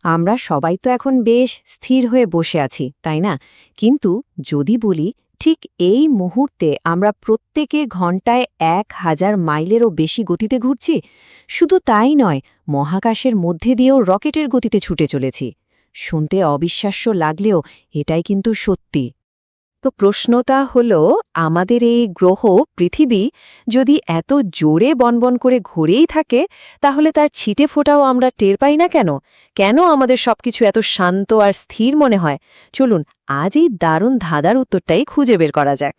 আমরা সবাই তো এখন বেশ স্থির হয়ে বসে আছি, তাই না? কিন্তু যদি বলি ঠিক এই মুহূর্তে আমরা প্রত্যেকে ঘন্টায় ১,০০০ মাইলেরও বেশি গতিতে ঘুরছি, শুধু তাই নয়, মহাকাশের মধ্যে দিয়েও রকেটের গতিতে ছুটে চলেছি। শুনতে অবিশ্বাস্য লাগলেও এটাই কিন্তু সত্যি। তো প্রশ্নটা হলো, আমাদের এই গ্রহ পৃথিবী যদি এত জোরে বনবন করে ঘুরেই থাকে, তাহলে তার ছিটে ফোটাও আমরা টের পাই না কেন? কেন আমাদের সবকিছু এত শান্ত আর স্থির মনে হয়? চলুন আজ এই দারুণ ধাঁধার উত্তরটাই খুঁজে বের করা যাক।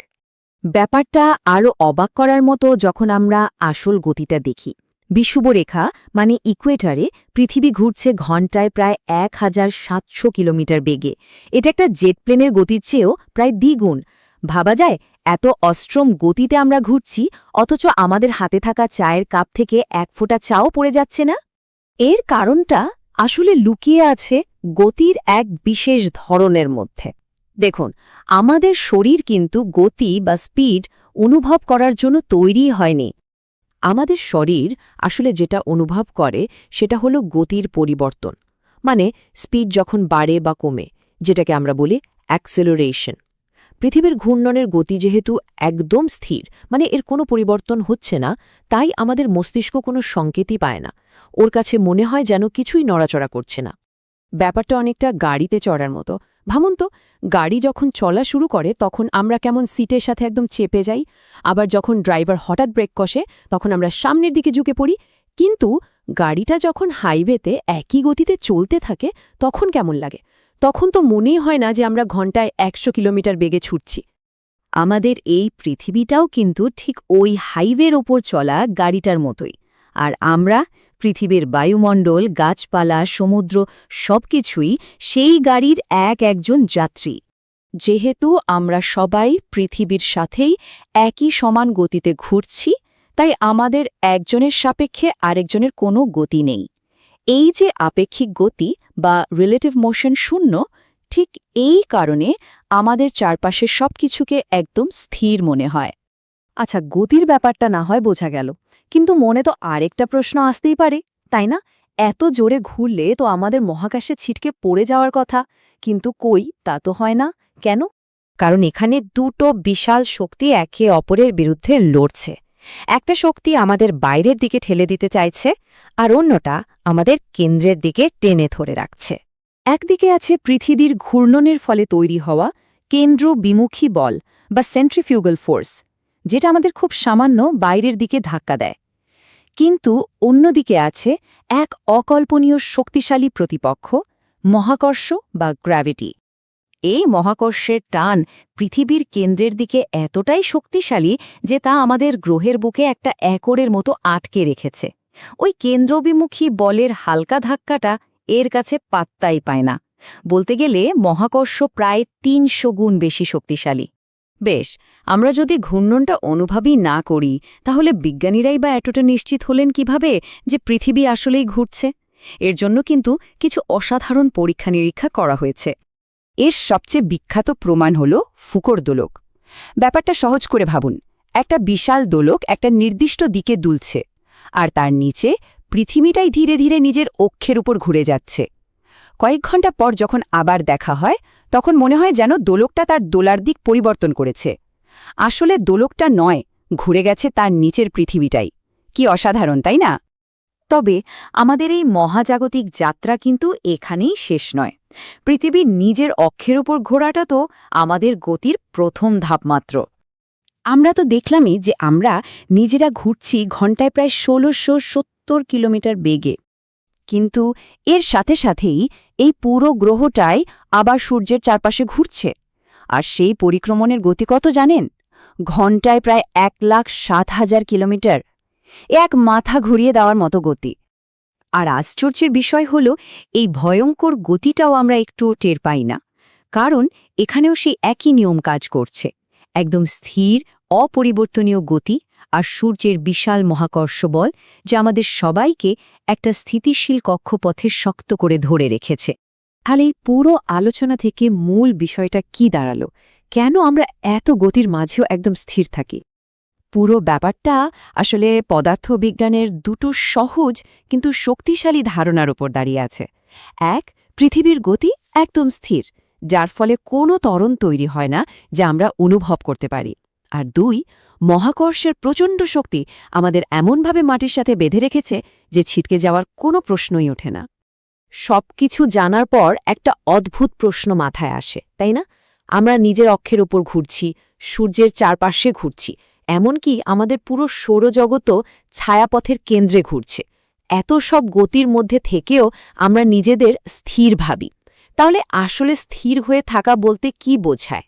ব্যাপারটা আরও অবাক করার মতো যখন আমরা আসল গতিটা দেখি। বিষুবরেখা মানে ইকুয়েটরে পৃথিবী ঘুরছে ঘণ্টায় প্রায় ১,৭০০ কিলোমিটার বেগে। এটা একটা জেট প্লেনের গতির চেয়েও প্রায় দ্বিগুণ। ভাবা যায়, এত অস্ট্রম গতিতে আমরা ঘুরছি, অথচ আমাদের হাতে থাকা চায়ের কাপ থেকে এক ফোঁটা চাও পড়ে যাচ্ছে না। এর কারণটা আসলে লুকিয়ে আছে গতির এক বিশেষ ধরনের মধ্যে। দেখুন, আমাদের শরীর কিন্তু গতি বা স্পিড অনুভব করার জন্য তৈরি হয়নি। আমাদের শরীর আসলে যেটা অনুভব করে সেটা হলো গতির পরিবর্তন, মানে স্পিড যখন বাড়ে বা কমে, যেটাকে আমরা বলি অ্যাক্সেলারেশন। পৃথিবীর ঘূর্ণনের গতি যেহেতু একদম স্থির, মানে এর কোনো পরিবর্তন হচ্ছে না, তাই আমাদের মস্তিষ্ক কোনো সংকেতই পায় না। ওর কাছে মনে হয় যেন কিছুই নড়াচড়া করছে না। ব্যাপারটা অনেকটা গাড়িতে চড়ার মতো। ভাবুন তো, গাড়ি যখন চলা শুরু করে তখন আমরা কেমন সিটের সাথে একদম চেপে যাই, আবার যখন ড্রাইভার হঠাৎ ব্রেক কষে তখন আমরা সামনের দিকে ঝুঁকে পড়ি। কিন্তু গাড়িটা যখন হাইওয়েতে একই গতিতে চলতে থাকে তখন কেমন লাগে? তখন তো মনেই হয় না যে আমরা ঘন্টায় ১০০ কিলোমিটার বেগে ছুটছি। আমাদের এই পৃথিবীটাও কিন্তু ঠিক ওই হাইওয়ের ওপর চলা গাড়িটার মতোই। আর আমরা, পৃথিবীর বায়ুমণ্ডল, গাছপালা, সমুদ্র সবকিছুই সেই গাড়ির একজন যাত্রী। যেহেতু আমরা সবাই পৃথিবীর সাথেই একই সমান গতিতে ঘুরছি, তাই আমাদের একজনের সাপেক্ষে আরেকজনের কোনো গতি নেই। এই যে আপেক্ষিক গতি বা রিলেটিভ মোশন শূন্য, ঠিক এই কারণে আমাদের চারপাশের সবকিছুকে একদম স্থির মনে হয়। আচ্ছা, গতির ব্যাপারটা না হয় বোঝা গেল, কিন্তু মনে তো আরেকটা প্রশ্ন আসতেই পারে, তাই না? এত জোরে ঘুরলে তো আমাদের মহাকাশে ছিটকে পড়ে যাওয়ার কথা, কিন্তু কই, তা তো হয় না। কেন? কারণ এখানে দুটো বিশাল শক্তি একে অপরের বিরুদ্ধে লড়ছে। একটা শক্তি আমাদের বাইরের দিকে ঠেলে দিতে চাইছে, আর অন্যটা আমাদের কেন্দ্রের দিকে টেনে ধরে রাখছে। একদিকে আছে পৃথিবীর ঘূর্ণনের ফলে তৈরি হওয়া কেন্দ্র বিমুখী বল বা সেন্ট্রিফিউগাল ফোর্স, যেটা আমাদের খুব সামান্য বাইরের দিকে ধাক্কা দেয়। কিন্তু অন্যদিকে আছে এক অকল্পনীয় শক্তিশালী প্রতিপক্ষ, মহাকর্ষ বা গ্র্যাভিটি। এই মহাকর্ষের টান পৃথিবীর কেন্দ্রের দিকে এতটাই শক্তিশালী যে তা আমাদের গ্রহের বুকে একটা একরের মতো আটকে রেখেছে। ওই কেন্দ্রবিমুখী বলের হালকা ধাক্কাটা এর কাছে পাত্তাই পায় না। বলতে গেলে মহাকর্ষ প্রায় ৩০০ গুণ বেশি শক্তিশালী। বেশ, আমরা যদি ঘূর্ণনটা অনুভবই না করি, তাহলে বিজ্ঞানীরাই বা এতটা নিশ্চিত হলেন কিভাবে যে পৃথিবী আসলেই ঘুরছে? এর জন্য কিন্তু কিছু অসাধারণ পরীক্ষা নিরীক্ষা করা হয়েছে। এর সবচেয়ে বিখ্যাত প্রমাণ হল ফুকোর দোলক। ব্যাপারটা সহজ করে ভাবুন, একটা বিশাল দোলক একটা নির্দিষ্ট দিকে দুলছে, আর তার নিচে পৃথিবীটাই ধীরে ধীরে নিজের অক্ষের উপর ঘুরে যাচ্ছে। কয়েক ঘন্টা পর যখন আবার দেখা হয়, তখন মনে হয় যেন দোলকটা তার দোলার দিক পরিবর্তন করেছে। আসলে দোলকটা নয়, ঘুরে গেছে তার নিচের পৃথিবীটাই। কি অসাধারণ, তাই না? তবে আমাদের এই মহাজাগতিক যাত্রা কিন্তু এখানেই শেষ নয়। পৃথিবীর নিজের অক্ষের উপর ঘোরাটা তো আমাদের গতির প্রথম ধাপ মাত্র। আমরা তো দেখলামই যে আমরা নিজেরা ঘুরছি ঘণ্টায় প্রায় ১৬৭০ কিলোমিটার বেগে। কিন্তু এর সাথে সাথেই এই পুরো গ্রহটাই আবার সূর্যের চারপাশে ঘুরছে। আর সেই পরিক্রমণের গতি কত জানেন? ঘণ্টায় প্রায় ১,৬০,০০০ কিলোমিটার। এক মাথা ঘুরিয়ে দেওয়ার মতো গতি। আর আশ্চর্যের বিষয় হল, এই ভয়ঙ্কর গতিটাও আমরা একটু টের পাই না, কারণ এখানেও সেই একই নিয়ম কাজ করছে। একদম স্থির, অপরিবর্তনীয় গতি আর সূর্যের বিশাল মহাকর্ষ বল, যা আমাদের সবাইকে একটা স্থিতিশীল কক্ষপথে শক্ত করে ধরে রেখেছে। তাহলে এই পুরো আলোচনা থেকে মূল বিষয়টা কি দাঁড়ালো? কেন আমরা এত গতির মাঝেও একদম স্থির থাকি? পুরো ব্যাপারটা আসলে পদার্থবিজ্ঞানের দুটো সহজ কিন্তু শক্তিশালী ধারণার উপর দাঁড়িয়ে আছে। এক, পৃথিবীর গতি একদম স্থির, যার ফলে কোনো ত্বরণ তৈরি হয় না যা আমরা অনুভব করতে পারি। আর 2, মহাকর্ষের প্রচণ্ড শক্তি আমাদের এমনভাবে মাটির সাথে বেঁধে রেখেছে যে ছিটকে যাওয়ার কোনো প্রশ্নই ওঠে না। সবকিছু জানার পর একটা অদ্ভুত প্রশ্ন মাথায় আসে, তাই না? আমরা নিজের অক্ষের উপর ঘুরছি, সূর্যের চারপাশে ঘুরছি, এমনকি আমাদের পুরো সৌরজগতও ছায়াপথের কেন্দ্রে ঘুরছে। এত সব গতির মধ্যে থেকেও আমরা নিজেদের স্থির ভাবি। তাহলে আসলে স্থির হয়ে থাকা বলতে কি বোঝায়?